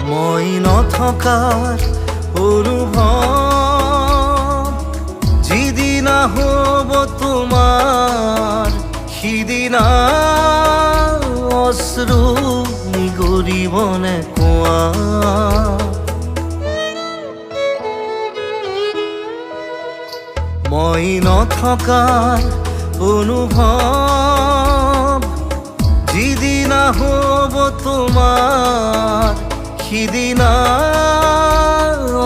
মই নথকাৰ অনুভৱ যিদিনা হ'ব তোমাৰ সিদিনা অশ্ৰু নিগৰিবনে কোৱা। মই নথকাৰ অনুভৱ যিদিনা হ'ব তোমাৰ সিদিনা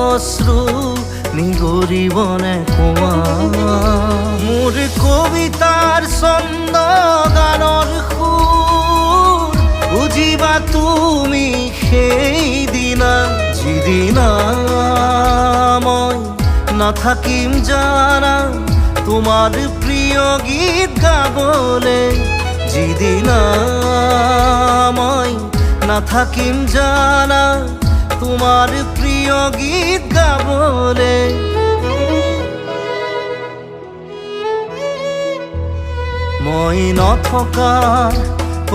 অশ্ৰু নিগৰিবনে কোৱা। মোৰ কবিতাৰ ছন্দ গানৰ সুৰ বুজিবা তুমি সেইদিনা যিদিনা মই নাথাকিম জানা তোমাৰ প্ৰিয় গীত গাবলে। যিদিনা মই নাথাকিম জানা তোমাৰ প্ৰিয় গীত গাবলে। মই নথকাৰ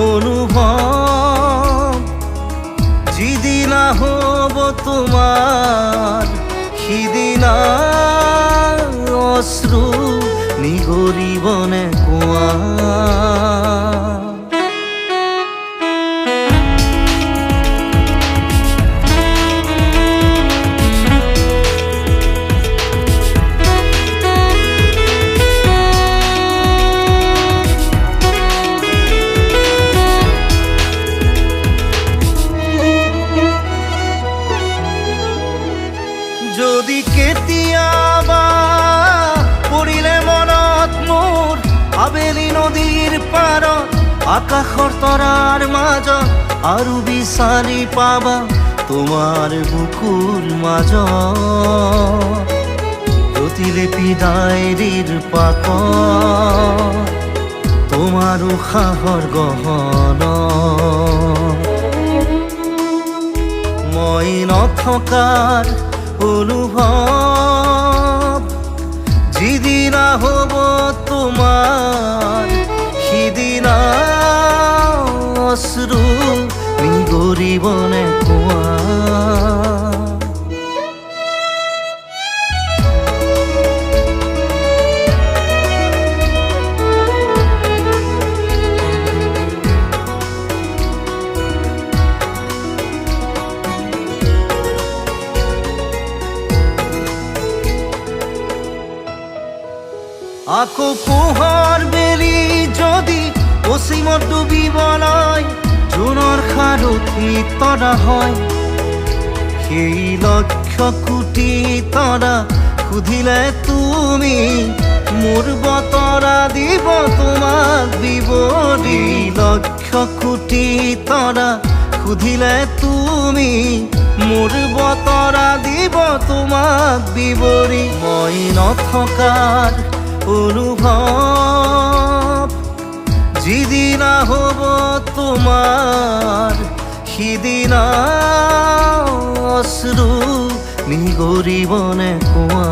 অনুভৱ যিদিনা হ'ব তোমাৰ সিদিনা অশ্ৰু নিগৰিবনে কোৱা। যদি কেতিয়াবা পৰিলে মনত মোৰ আবেলি নদীৰ পাৰত আকাশৰ তৰাৰ মাজত আৰু বিচাৰি পাবা তোমাৰ বুকুৰ মাজত প্ৰতিলিপি ডায়েৰীৰ পাতত তোমাৰ উশাহৰ গহনা। মই নথকাৰ অনুভৱ যিদিনা হ'ব তোমাৰ সিদিনা অশ্ৰু নিগৰিবনে কোৱা। আকৌ পোহৰ বেলি যদি অসীমত ডুবিবলৈ জোনৰ সাৰথি তৰা হয় সেই লক্ষ কোটি তৰা সুধিলে তুমি মোৰ বতৰা দিব তোমাক বিৱৰি। লক্ষ কোটি তৰা সুধিলে তুমি মোৰ বতৰা দিব তোমাক বিৱৰি। মই নথকাৰ অনুভৱ যিদিনা হ'ব তোমাৰ সিদিনা অশ্ৰু নিগৰিবনে কোৱা।